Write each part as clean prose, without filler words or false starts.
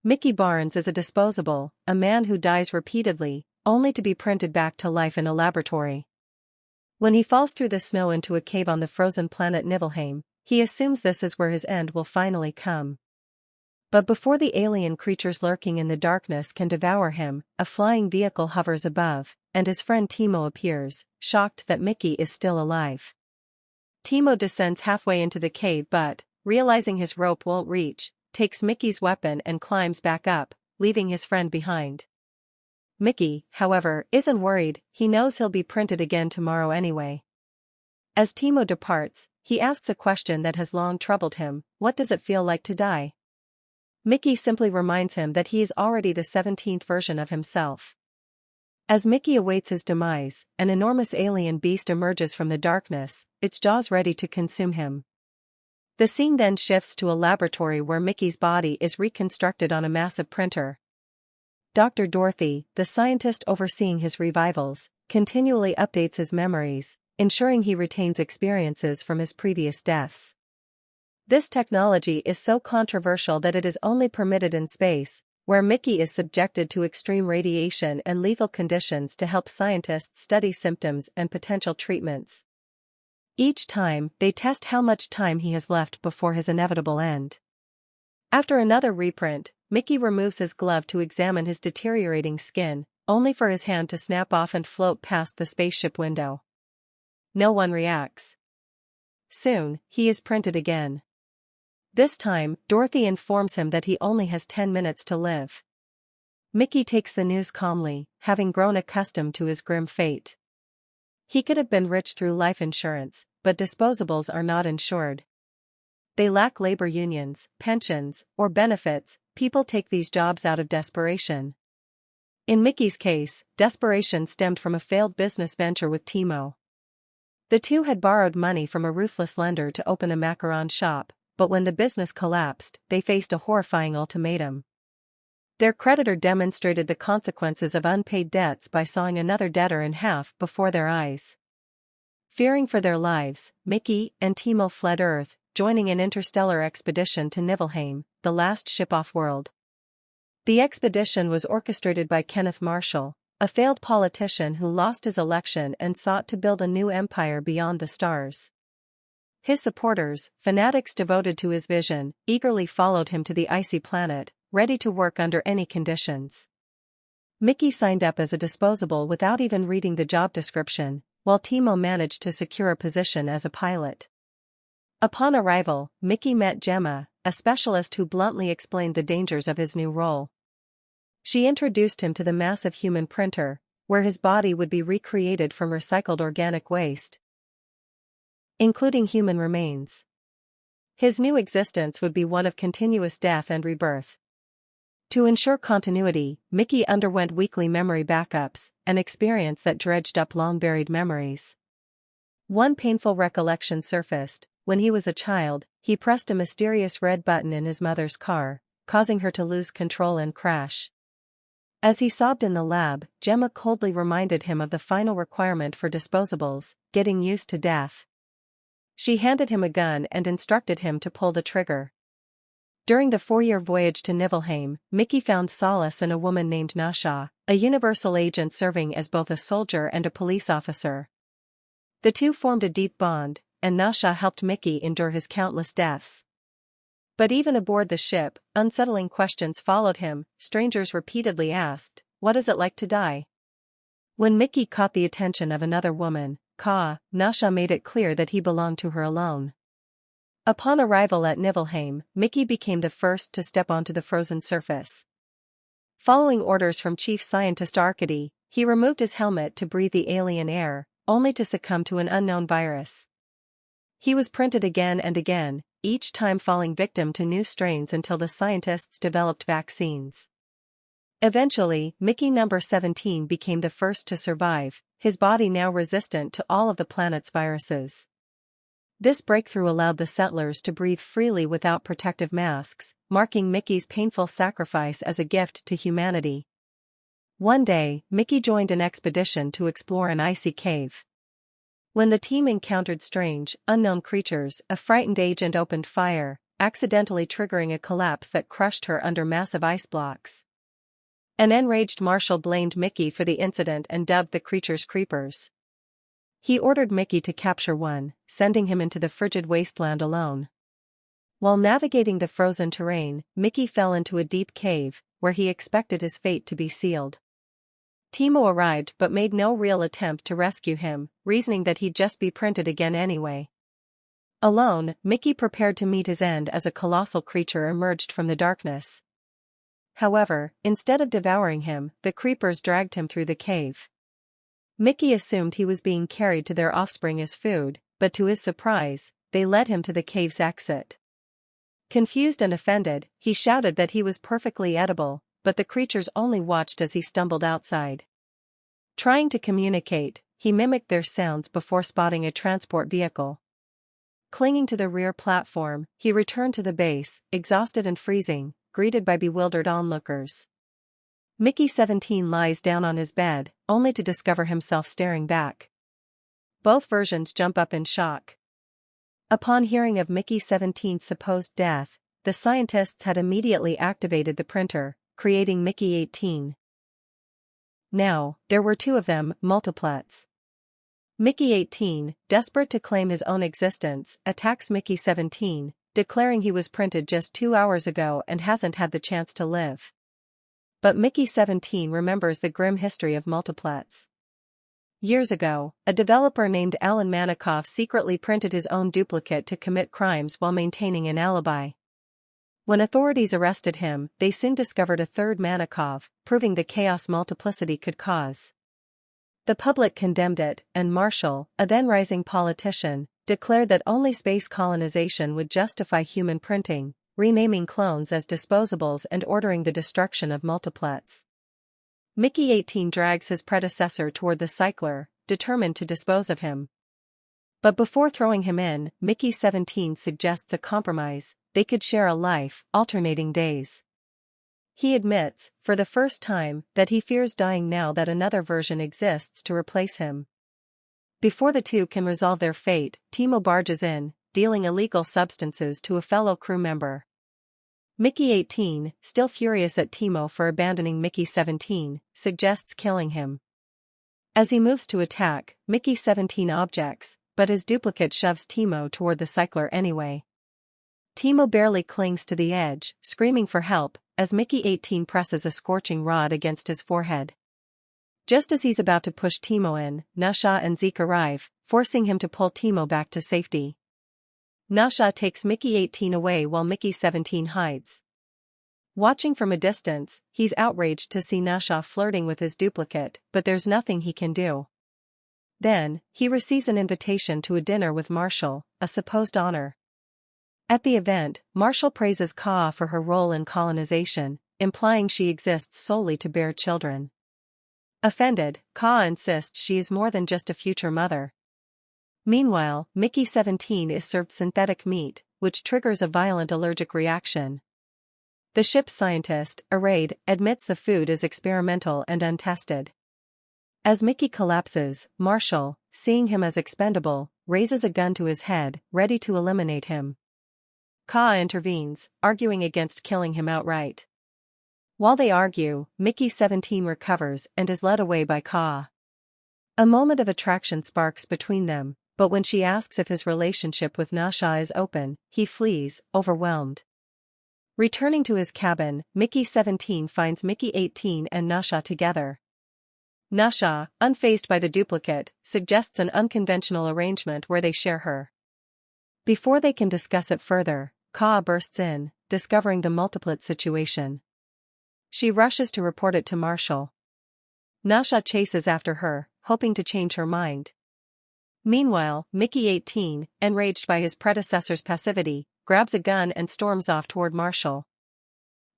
Mickey Barnes is a disposable, a man who dies repeatedly, only to be printed back to life in a laboratory. When he falls through the snow into a cave on the frozen planet Niflheim, he assumes this is where his end will finally come. But before the alien creatures lurking in the darkness can devour him, a flying vehicle hovers above, and his friend Timo appears, shocked that Mickey is still alive. Timo descends halfway into the cave but, realizing his rope won't reach, takes Mickey's weapon and climbs back up, leaving his friend behind. Mickey, however, isn't worried, he knows he'll be printed again tomorrow anyway. As Timo departs, he asks a question that has long troubled him: what does it feel like to die? Mickey simply reminds him that he is already the 17th version of himself. As Mickey awaits his demise, an enormous alien beast emerges from the darkness, its jaws ready to consume him. The scene then shifts to a laboratory where Mickey's body is reconstructed on a massive printer. Dr. Dorothy, the scientist overseeing his revivals, continually updates his memories, ensuring he retains experiences from his previous deaths. This technology is so controversial that it is only permitted in space, where Mickey is subjected to extreme radiation and lethal conditions to help scientists study symptoms and potential treatments. Each time, they test how much time he has left before his inevitable end. After another reprint, Mickey removes his glove to examine his deteriorating skin, only for his hand to snap off and float past the spaceship window. No one reacts. Soon, he is printed again. This time, Dorothy informs him that he only has 10 minutes to live. Mickey takes the news calmly, having grown accustomed to his grim fate. He could have been rich through life insurance, but disposables are not insured. They lack labor unions, pensions, or benefits. People take these jobs out of desperation. In Mickey's case, desperation stemmed from a failed business venture with Timo. The two had borrowed money from a ruthless lender to open a macaron shop, but when the business collapsed, they faced a horrifying ultimatum. Their creditor demonstrated the consequences of unpaid debts by sawing another debtor in half before their eyes. Fearing for their lives, Mickey and Timo fled Earth, joining an interstellar expedition to Niflheim, the last ship off-world. The expedition was orchestrated by Kenneth Marshall, a failed politician who lost his election and sought to build a new empire beyond the stars. His supporters, fanatics devoted to his vision, eagerly followed him to the icy planet, ready to work under any conditions. Mickey signed up as a disposable without even reading the job description, while Timo managed to secure a position as a pilot. Upon arrival, Mickey met Gemma, a specialist who bluntly explained the dangers of his new role. She introduced him to the massive human printer, where his body would be recreated from recycled organic waste, including human remains. His new existence would be one of continuous death and rebirth. To ensure continuity, Mickey underwent weekly memory backups, an experience that dredged up long-buried memories. One painful recollection surfaced: when he was a child, he pressed a mysterious red button in his mother's car, causing her to lose control and crash. As he sobbed in the lab, Gemma coldly reminded him of the final requirement for disposables: getting used to death. She handed him a gun and instructed him to pull the trigger. During the 4-year voyage to Niflheim, Mickey found solace in a woman named Nasha, a universal agent serving as both a soldier and a police officer. The two formed a deep bond, and Nasha helped Mickey endure his countless deaths. But even aboard the ship, unsettling questions followed him. Strangers repeatedly asked, "What is it like to die?" When Mickey caught the attention of another woman, Nasha made it clear that he belonged to her alone. Upon arrival at Niflheim, Mickey became the first to step onto the frozen surface. Following orders from Chief Scientist Arkady, he removed his helmet to breathe the alien air, only to succumb to an unknown virus. He was printed again and again, each time falling victim to new strains until the scientists developed vaccines. Eventually, Mickey number 17 became the first to survive, his body now resistant to all of the planet's viruses. This breakthrough allowed the settlers to breathe freely without protective masks, marking Mickey's painful sacrifice as a gift to humanity. One day, Mickey joined an expedition to explore an icy cave. When the team encountered strange, unknown creatures, a frightened agent opened fire, accidentally triggering a collapse that crushed her under massive ice blocks. An enraged Marshall blamed Mickey for the incident and dubbed the creatures creepers. He ordered Mickey to capture one, sending him into the frigid wasteland alone. While navigating the frozen terrain, Mickey fell into a deep cave, where he expected his fate to be sealed. Teemo arrived but made no real attempt to rescue him, reasoning that he'd just be printed again anyway. Alone, Mickey prepared to meet his end as a colossal creature emerged from the darkness. However, instead of devouring him, the creepers dragged him through the cave. Mickey assumed he was being carried to their offspring as food, but to his surprise, they led him to the cave's exit. Confused and offended, he shouted that he was perfectly edible, but the creatures only watched as he stumbled outside. Trying to communicate, he mimicked their sounds before spotting a transport vehicle. Clinging to the rear platform, he returned to the base, exhausted and freezing, greeted by bewildered onlookers. Mickey 17 lies down on his bed, only to discover himself staring back. Both versions jump up in shock. Upon hearing of Mickey 17's supposed death, the scientists had immediately activated the printer, creating Mickey 18. Now, there were two of them, multiplets. Mickey 18, desperate to claim his own existence, attacks Mickey 17, declaring he was printed just 2 hours ago and hasn't had the chance to live. But Mickey 17 remembers the grim history of multiplets. Years ago, a developer named Alan Manikoff secretly printed his own duplicate to commit crimes while maintaining an alibi. When authorities arrested him, they soon discovered a third Manikoff, proving the chaos multiplicity could cause. The public condemned it, and Marshall, a then-rising politician, declared that only space colonization would justify human printing, renaming clones as disposables and ordering the destruction of multiplets. Mickey 18 drags his predecessor toward the cycler, determined to dispose of him. But before throwing him in, Mickey 17 suggests a compromise: they could share a life, alternating days. He admits, for the first time, that he fears dying now that another version exists to replace him. Before the two can resolve their fate, Teemo barges in, dealing illegal substances to a fellow crew member. Mickey 18, still furious at Teemo for abandoning Mickey 17, suggests killing him. As he moves to attack, Mickey 17 objects, but his duplicate shoves Teemo toward the cycler anyway. Teemo barely clings to the edge, screaming for help, as Mickey 18 presses a scorching rod against his forehead. Just as he's about to push Teemo in, Nasha and Zeke arrive, forcing him to pull Teemo back to safety. Nasha takes Mickey 18 away while Mickey 17 hides. Watching from a distance, he's outraged to see Nasha flirting with his duplicate, but there's nothing he can do. Then, he receives an invitation to a dinner with Marshall, a supposed honor. At the event, Marshall praises Kaa for her role in colonization, implying she exists solely to bear children. Offended, Kaa insists she is more than just a future mother. Meanwhile, Mickey 17 is served synthetic meat, which triggers a violent allergic reaction. The ship's scientist, Araid, admits the food is experimental and untested. As Mickey collapses, Marshall, seeing him as expendable, raises a gun to his head, ready to eliminate him. Kaa intervenes, arguing against killing him outright. While they argue, Mickey 17 recovers and is led away by Kaa. A moment of attraction sparks between them, but when she asks if his relationship with Nasha is open, he flees, overwhelmed. Returning to his cabin, Mickey 17 finds Mickey 18 and Nasha together. Nasha, unfazed by the duplicate, suggests an unconventional arrangement where they share her. Before they can discuss it further, Kaa bursts in, discovering the multiplet situation. She rushes to report it to Marshall. Nasha chases after her, hoping to change her mind. Meanwhile, Mickey 18, enraged by his predecessor's passivity, grabs a gun and storms off toward Marshall.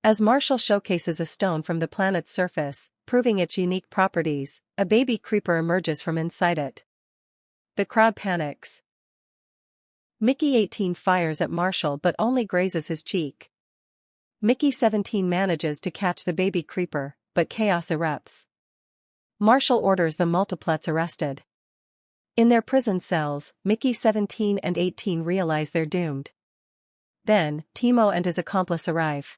As Marshall showcases a stone from the planet's surface, proving its unique properties, a baby creeper emerges from inside it. The crowd panics. Mickey 18 fires at Marshall but only grazes his cheek. Mickey 17 manages to catch the baby creeper, but chaos erupts. Marshall orders the multiplets arrested. In their prison cells, Mickey 17 and 18 realize they're doomed. Then, Timo and his accomplice arrive.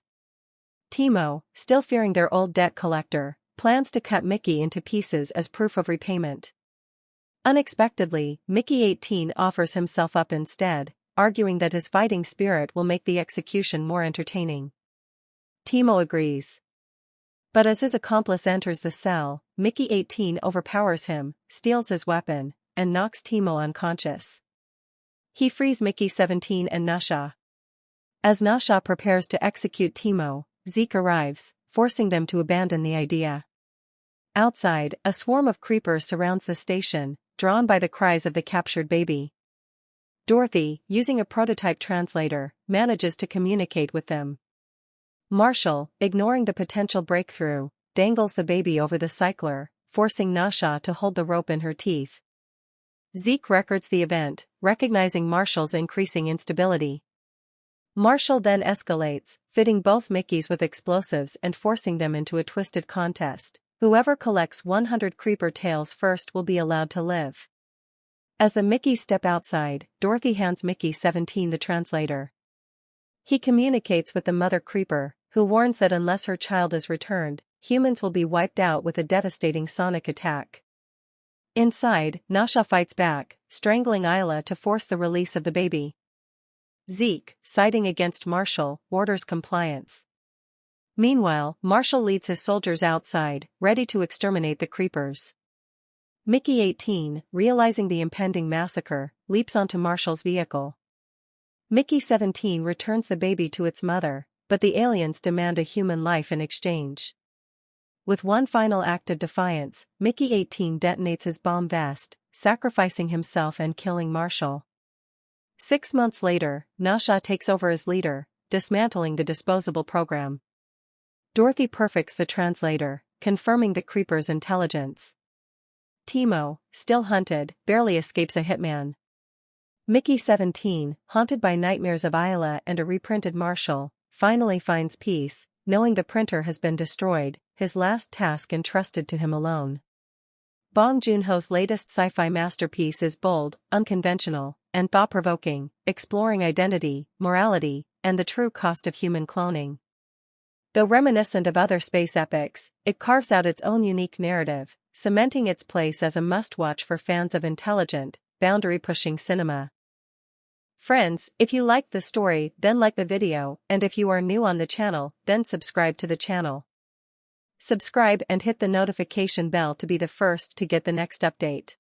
Timo, still fearing their old debt collector, plans to cut Mickey into pieces as proof of repayment. Unexpectedly, Mickey 18 offers himself up instead, arguing that his fighting spirit will make the execution more entertaining. Timo agrees. But as his accomplice enters the cell, Mickey 18 overpowers him, steals his weapon, and knocks Timo unconscious. He frees Mickey 17 and Nasha. As Nasha prepares to execute Timo, Zeke arrives, forcing them to abandon the idea. Outside, a swarm of creepers surrounds the station, drawn by the cries of the captured baby. Dorothy, using a prototype translator, manages to communicate with them. Marshall, ignoring the potential breakthrough, dangles the baby over the cycler, forcing Nasha to hold the rope in her teeth. Zeke records the event, recognizing Marshall's increasing instability. Marshall then escalates, fitting both Mickeys with explosives and forcing them into a twisted contest. Whoever collects 100 creeper tails first will be allowed to live. As the Mickeys step outside, Dorothy hands Mickey 17 the translator. He communicates with the mother creeper, who warns that unless her child is returned, humans will be wiped out with a devastating sonic attack. Inside, Nasha fights back, strangling Isla to force the release of the baby. Zeke, siding against Marshall, orders compliance. Meanwhile, Marshall leads his soldiers outside, ready to exterminate the creepers. Mickey 18, realizing the impending massacre, leaps onto Marshall's vehicle. Mickey 17 returns the baby to its mother, but the aliens demand a human life in exchange. With one final act of defiance, Mickey 18 detonates his bomb vest, sacrificing himself and killing Marshall. 6 months later, Nasha takes over as leader, dismantling the disposable program. Dorothy perfects the translator, confirming the creeper's intelligence. Timo, still hunted, barely escapes a hitman. Mickey 17, haunted by nightmares of Isla and a reprinted Marshall, finally finds peace, knowing the printer has been destroyed, his last task entrusted to him alone. Bong Joon-ho's latest sci-fi masterpiece is bold, unconventional, and thought-provoking, exploring identity, morality, and the true cost of human cloning. Though reminiscent of other space epics, it carves out its own unique narrative, cementing its place as a must-watch for fans of intelligent, boundary-pushing cinema. Friends, if you liked the story, then like the video, and if you are new on the channel, then subscribe to the channel. Subscribe and hit the notification bell to be the first to get the next update.